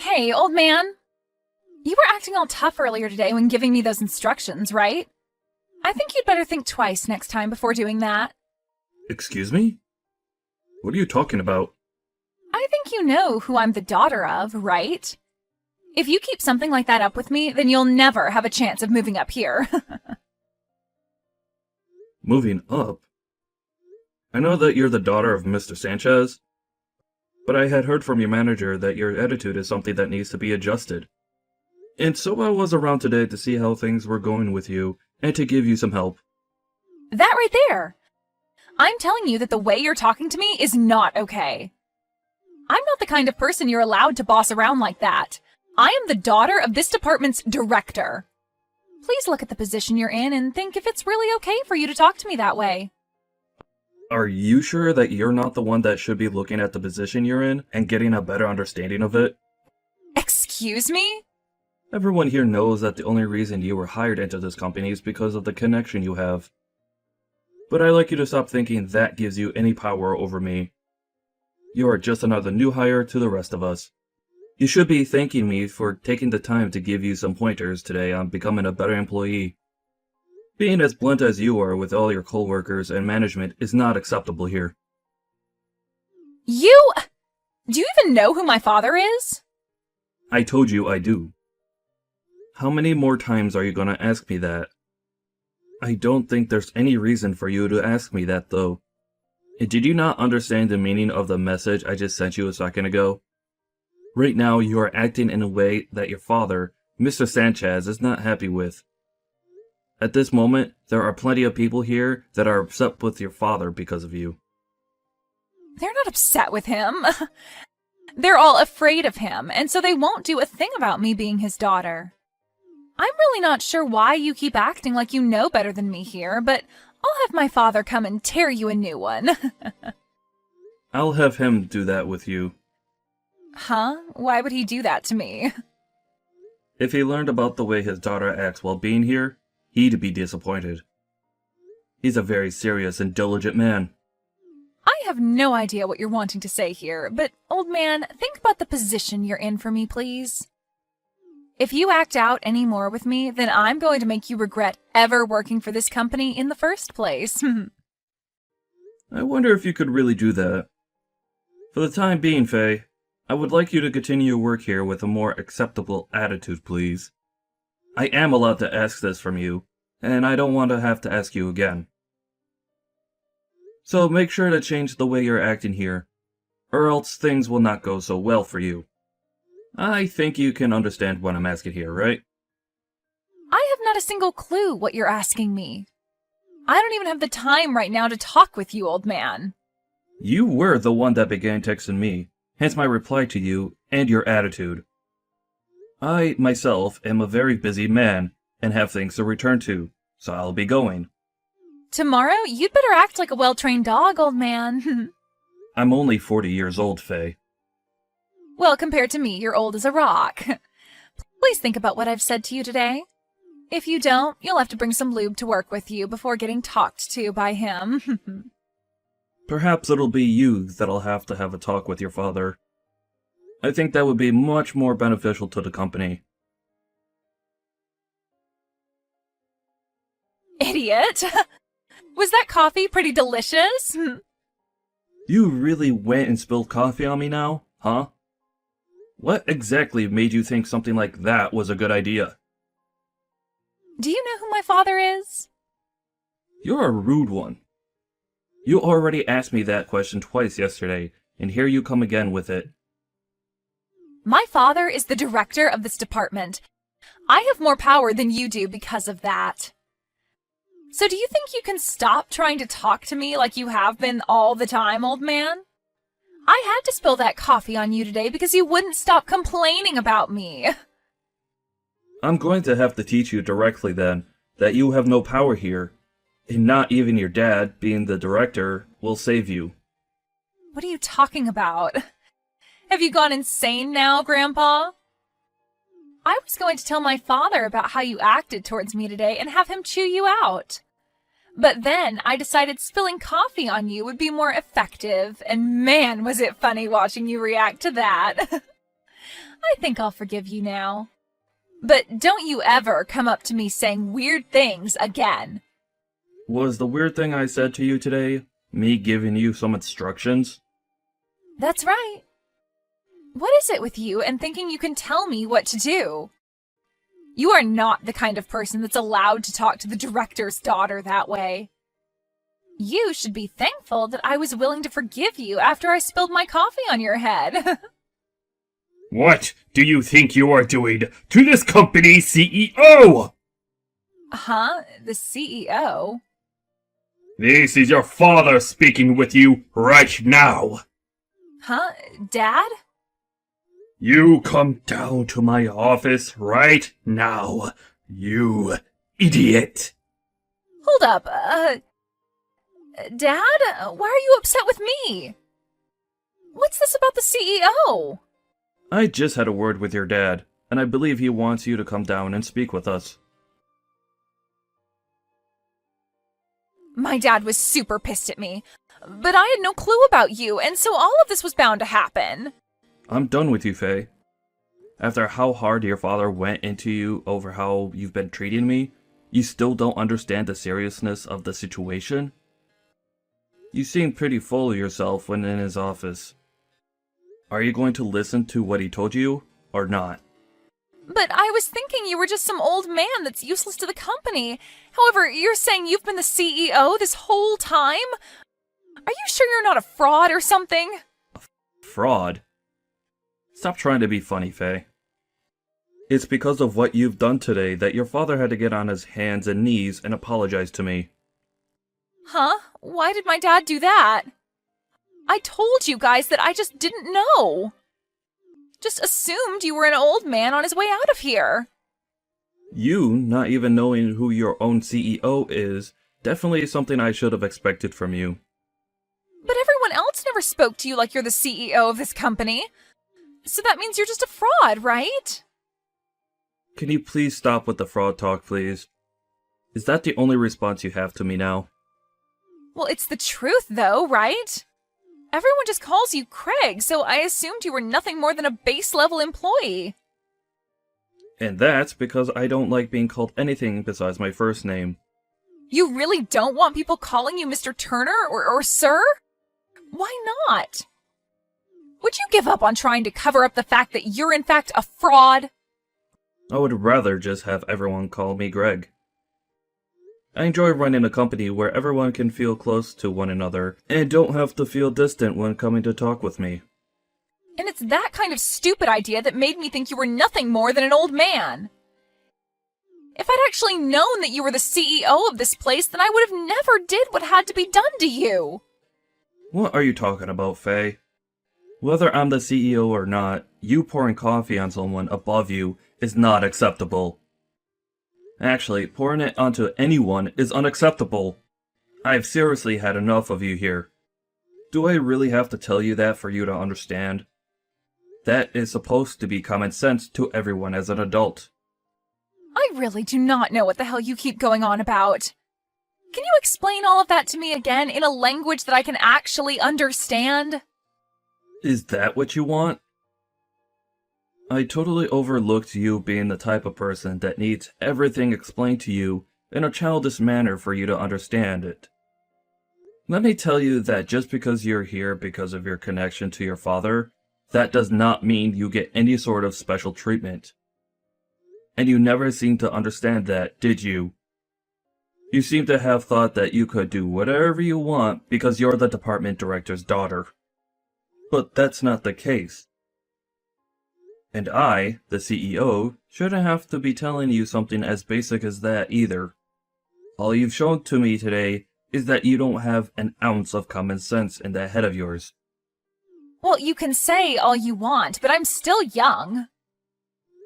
Hey, old man. You were acting all tough earlier today when giving me those instructions, right? I think you'd better think twice next time before doing that. Excuse me? What are you talking about? I think you know who I'm the daughter of, right? If you keep something like that up with me, then you'll never have a chance of moving up here. Moving up? I know that you're the daughter of Mr. Sanchez, but I had heard from your manager that your attitude is something that needs to be adjusted. And so I was around today to see how things were going with you and to give you some help. That right there. I'm telling you that the way you're talking to me is not okay. I'm not the kind of person you're allowed to boss around like that. I am the daughter of this department's director. Please look at the position you're in and think if it's really okay for you to talk to me that way. Are you sure that you're not the one that should be looking at the position you're in and getting a better understanding of it? Excuse me? Everyone here knows that the only reason you were hired into this company is because of the connection you have. But I'd like you to stop thinking that gives you any power over me. You are just another new hire to the rest of us. You should be thanking me for taking the time to give you some pointers today on becoming a better employee. Being as blunt as you are with all your coworkers and management is not acceptable here. Do you even know who my father is? I told you I do. How many more times are you gonna ask me that? I don't think there's any reason for you to ask me that, though. And did you not understand the meaning of the message I just sent you a second ago? Right now, you are acting in a way that your father, Mr. Sanchez, is not happy with. At this moment, there are plenty of people here that are upset with your father because of you. They're not upset with him. They're all afraid of him, and so they won't do a thing about me being his daughter. I'm really not sure why you keep acting like you know better than me here, but I'll have my father come and tear you a new one. I'll have him do that with you. Huh? Why would he do that to me? If he learned about the way his daughter acts while being here, he'd be disappointed. He's a very serious and diligent man. I have no idea what you're wanting to say here, but, old man, think about the position you're in for me, please. If you act out any more with me, then I'm going to make you regret ever working for this company in the first place. I wonder if you could really do that. For the time being, Faye, I would like you to continue your work here with a more acceptable attitude, please. I am allowed to ask this from you, and I don't want to have to ask you again. So make sure to change the way you're acting here, or else things will not go so well for you. I think you can understand what I'm asking here, right? I have not a single clue what you're asking me. I don't even have the time right now to talk with you, old man. You were the one that began texting me, hence my reply to you and your attitude. I, myself, am a very busy man and have things to return to, so I'll be going. Tomorrow, you'd better act like a well-trained dog, old man. I'm only 40 years old, Faye. Well, compared to me, you're old as a rock. Please think about what I've said to you today. If you don't, you'll have to bring some lube to work with you before getting talked to by him. Perhaps it'll be you that'll have to have a talk with your father. I think that would be much more beneficial to the company. Idiot! Was that coffee pretty delicious? You really went and spilled coffee on me now, huh? What exactly made you think something like that was a good idea? Do you know who my father is? You're a rude one. You already asked me that question twice yesterday, and here you come again with it. My father is the director of this department. I have more power than you do because of that. So do you think you can stop trying to talk to me like you have been all the time, old man? I had to spill that coffee on you today because you wouldn't stop complaining about me. I'm going to have to teach you directly then that you have no power here, and not even your dad, being the director, will save you. What are you talking about? Have you gone insane now, Grandpa? I was going to tell my father about how you acted towards me today and have him chew you out. But then I decided spilling coffee on you would be more effective, and man, was it funny watching you react to that. I I think I'll forgive you now. But don't you ever come up to me saying weird things again. Was the weird thing I said to you today me giving you some instructions? That's right. What is it with you and thinking you can tell me what to do? You are not the kind of person that's allowed to talk to the director's daughter that way. You should be thankful that I was willing to forgive you after I spilled my coffee on your head. What do you think you are doing to this company's CEO? Huh? The CEO? This is your father speaking with you right now. Huh? Dad? You come down to my office right now, you idiot. Hold up, Dad? Why are you upset with me? What's this about the CEO? I just had a word with your dad, and I believe he wants you to come down and speak with us. My dad was super pissed at me, but I had no clue about you, and so all of this was bound to happen. I'm done with you, Faye. After how hard your father went into you over how you've been treating me, you still don't understand the seriousness of the situation? You seem pretty full of yourself when in his office. Are you going to listen to what he told you, or not? But I was thinking you were just some old man that's useless to the company. However, you're saying you've been the CEO this whole time? Are you sure you're not a fraud or something? Fraud? Stop trying to be funny, Faye. It's because of what you've done today that your father had to get on his hands and knees and apologize to me. Huh? Why did my dad do that? I told you guys that I just didn't know. Just assumed you were an old man on his way out of here. You not even knowing who your own CEO is definitely something I should have expected from you. But everyone else never spoke to you like you're the CEO of this company. So that means you're just a fraud, right? Can you please stop with the fraud talk, please? Is that the only response you have to me now? Well, it's the truth, though, right? Everyone just calls you Craig, so I assumed you were nothing more than a base-level employee. And that's because I don't like being called anything besides my first name. You really don't want people calling you Mr. Turner or Sir? Why not? Would you give up on trying to cover up the fact that you're in fact a fraud? I would rather just have everyone call me Greg. I enjoy running a company where everyone can feel close to one another and don't have to feel distant when coming to talk with me. And it's that kind of stupid idea that made me think you were nothing more than an old man. If I'd actually known that you were the CEO of this place, then I would have never did what had to be done to you. What are you talking about, Faye? Whether I'm the CEO or not, you pouring coffee on someone above you is not acceptable. Actually, pouring it onto anyone is unacceptable. I've seriously had enough of you here. Do I really have to tell you that for you to understand? That is supposed to be common sense to everyone as an adult. I really do not know what the hell you keep going on about. Can you explain all of that to me again in a language that I can actually understand? Is that what you want? I totally overlooked you being the type of person that needs everything explained to you in a childish manner for you to understand it. Let me tell you that just because you're here because of your connection to your father, that does not mean you get any sort of special treatment. And you never seemed to understand that, did you? You seem to have thought that you could do whatever you want because you're the department director's daughter. But that's not the case. And I, the CEO, shouldn't have to be telling you something as basic as that either. All you've shown to me today is that you don't have an ounce of common sense in that head of yours. Well, you can say all you want, but I'm still young.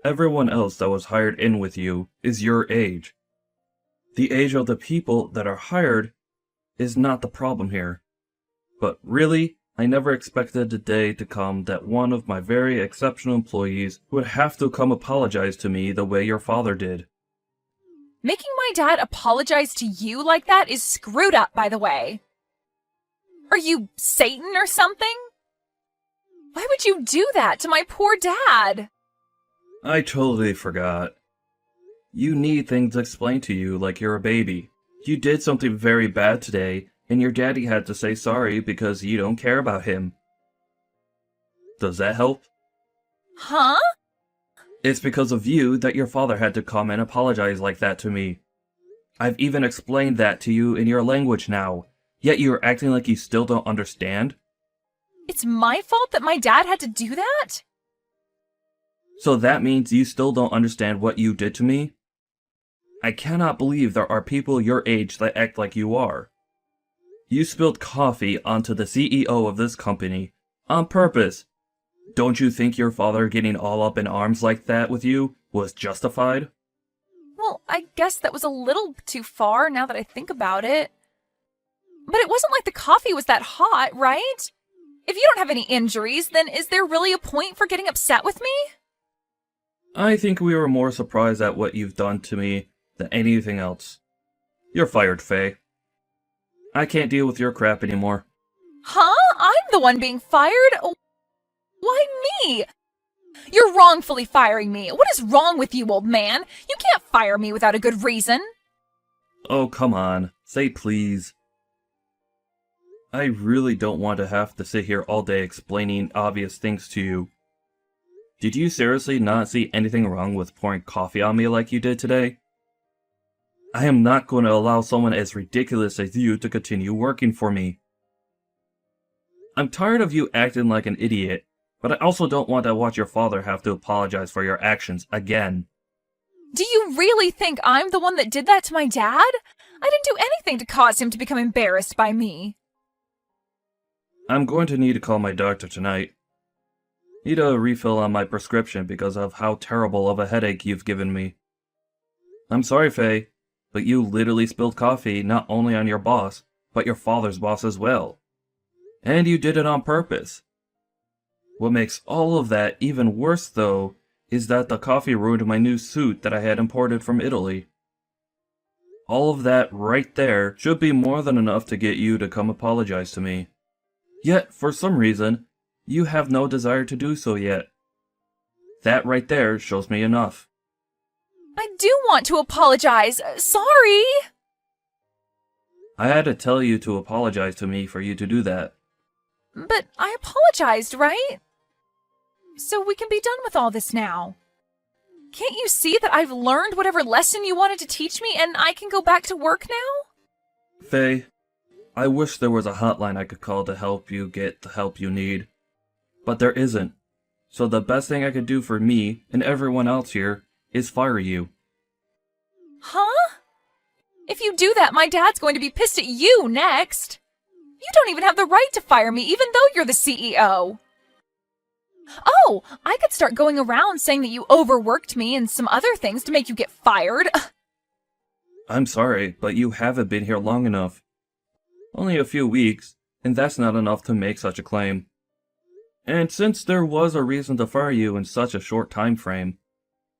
Everyone else that was hired in with you is your age. The age of the people that are hired is not the problem here. But really, I never expected the day to come that one of my very exceptional employees would have to come apologize to me the way your father did. Making my dad apologize to you like that is screwed up, by the way. Are you Satan or something? Why would you do that to my poor dad? I totally forgot. You need things explained to you like you're a baby. You did something very bad today, and your daddy had to say sorry because you don't care about him. Does that help? Huh? It's because of you that your father had to come and apologize like that to me. I've even explained that to you in your language now, yet you're acting like you still don't understand? It's my fault that my dad had to do that? So that means you still don't understand what you did to me? I cannot believe there are people your age that act like you are. You spilled coffee onto the CEO of this company, on purpose. Don't you think your father getting all up in arms like that with you was justified? Well, I guess that was a little too far now that I think about it. But it wasn't like the coffee was that hot, right? If you don't have any injuries, then is there really a point for getting upset with me? I think we were more surprised at what you've done to me than anything else. You're fired, Faye. I can't deal with your crap anymore. Huh? I'm the one being fired? Why me? You're wrongfully firing me. What is wrong with you, old man? You can't fire me without a good reason. Oh, come on. Say please. I really don't want to have to sit here all day explaining obvious things to you. Did you seriously not see anything wrong with pouring coffee on me like you did today? I am not going to allow someone as ridiculous as you to continue working for me. I'm tired of you acting like an idiot, but I also don't want to watch your father have to apologize for your actions again. Do you really think I'm the one that did that to my dad? I didn't do anything to cause him to become embarrassed by me. I'm going to need to call my doctor tonight. Need a refill on my prescription because of how terrible of a headache you've given me. I'm sorry, Faye, but you literally spilled coffee not only on your boss, but your father's boss as well. And you did it on purpose. What makes all of that even worse, though, is that the coffee ruined my new suit that I had imported from Italy. All of that right there should be more than enough to get you to come apologize to me. Yet, for some reason, you have no desire to do so yet. That right there shows me enough. I do want to apologize. Sorry. I had to tell you to apologize to me for you to do that. But I apologized, right? So we can be done with all this now. Can't you see that I've learned whatever lesson you wanted to teach me and I can go back to work now? Faye, I wish there was a hotline I could call to help you get the help you need. But there isn't. So the best thing I could do for me and everyone else here is fire you. Huh? If you do that, my dad's going to be pissed at you next. You don't even have the right to fire me, even though you're the CEO. Oh, I could start going around saying that you overworked me and some other things to make you get fired. I'm sorry, but you haven't been here long enough. Only a few weeks, and that's not enough to make such a claim. And since there was a reason to fire you in such a short time frame,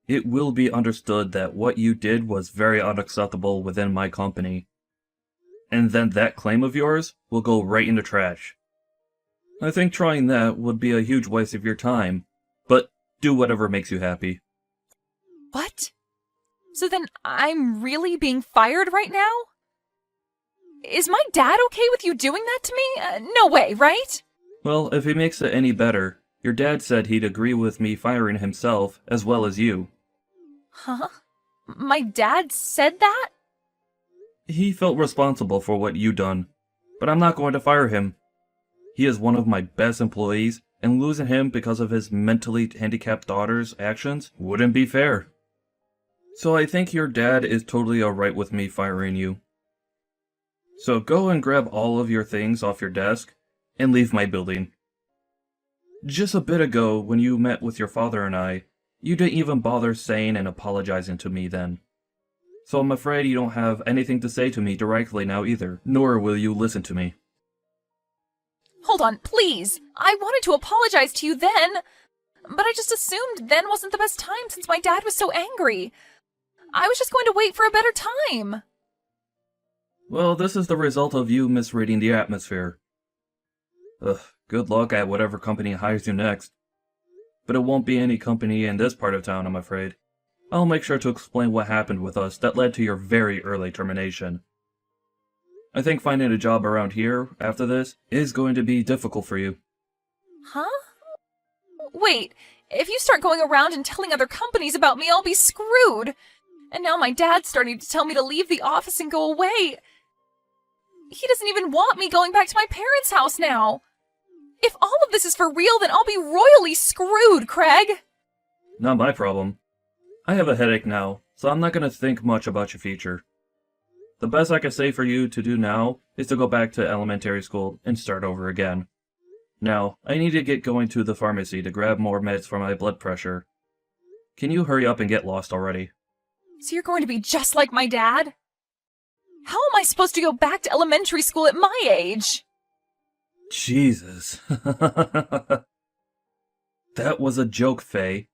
it will be understood that what you did was very unacceptable within my company. And then that claim of yours will go right in the trash. I think trying that would be a huge waste of your time, but do whatever makes you happy. What? So then I'm really being fired right now? Is my dad okay with you doing that to me? No way, right? Well, if it makes it any better, your dad said he'd agree with me firing himself as well as you. Huh? My dad said that? He felt responsible for what you done, but I'm not going to fire him. He is one of my best employees, and losing him because of his mentally handicapped daughter's actions wouldn't be fair. So I think your dad is totally alright with me firing you. So go and grab all of your things off your desk and leave my building. Just a bit ago, when you met with your father and I, you didn't even bother saying and apologizing to me then. So I'm afraid you don't have anything to say to me directly now either, nor will you listen to me. Hold on, please. I wanted to apologize to you then, but I just assumed then wasn't the best time since my dad was so angry. I was just going to wait for a better time. Well, this is the result of you misreading the atmosphere. Ugh, good luck at whatever company hires you next. but it won't be any company in this part of town, I'm afraid. I'll make sure to explain what happened with us that led to your very early termination. I think finding a job around here, after this, is going to be difficult for you. Huh? Wait, if you start going around and telling other companies about me, I'll be screwed. And now my dad's starting to tell me to leave the office and go away. He doesn't even want me going back to my parents' house now. If all of this is for real, then I'll be royally screwed, Craig. Not my problem. I have a headache now, so I'm not going to think much about your future. The best I can say for you to do now is to go back to elementary school and start over again. Now, I need to get going to the pharmacy to grab more meds for my blood pressure. Can you hurry up and get lost already? So you're going to be just like my dad? How am I supposed to go back to elementary school at my age? Jesus. That was a joke, Faye.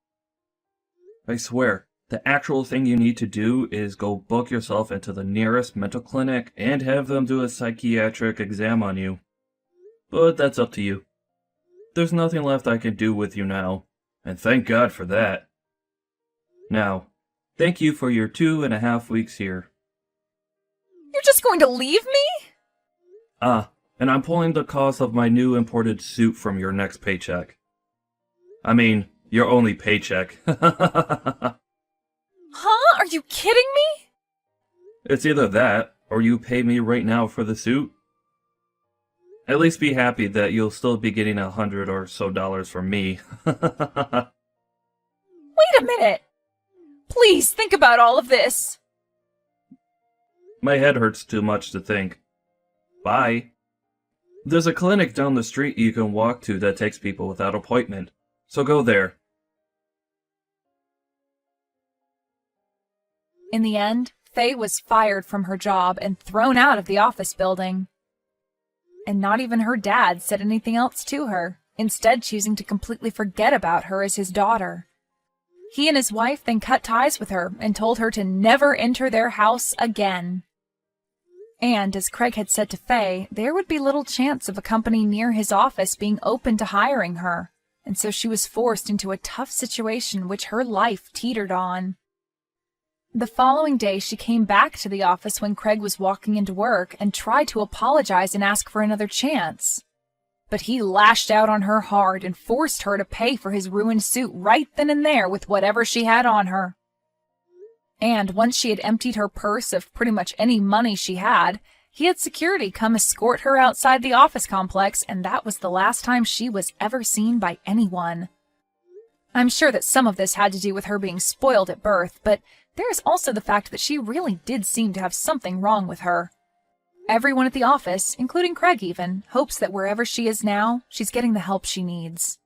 I swear, the actual thing you need to do is go book yourself into the nearest mental clinic and have them do a psychiatric exam on you. But that's up to you. There's nothing left I can do with you now, and thank God for that. Now, thank you for your 2.5 weeks here. You're just going to leave me? And I'm pulling the cost of my new imported suit from your next paycheck. I mean, your only paycheck. Huh? Are you kidding me? It's either that, or you pay me right now for the suit. At least be happy that you'll still be getting $100 or so from me. Wait a minute. Please think about all of this. My head hurts too much to think. Bye. There's a clinic down the street you can walk to that takes people without appointment, so go there. In the end, Faye was fired from her job and thrown out of the office building. And not even her dad said anything else to her, instead choosing to completely forget about her as his daughter. He and his wife then cut ties with her and told her to never enter their house again. And, as Craig had said to Faye, there would be little chance of a company near his office being open to hiring her, and so she was forced into a tough situation which her life teetered on. The following day, she came back to the office when Craig was walking into work and tried to apologize and ask for another chance. But he lashed out on her hard and forced her to pay for his ruined suit right then and there with whatever she had on her. And once she had emptied her purse of pretty much any money she had, he had security come escort her outside the office complex, and that was the last time she was ever seen by anyone. I'm sure that some of this had to do with her being spoiled at birth, but there is also the fact that she really did seem to have something wrong with her. Everyone at the office, including Craig even, hopes that wherever she is now, she's getting the help she needs.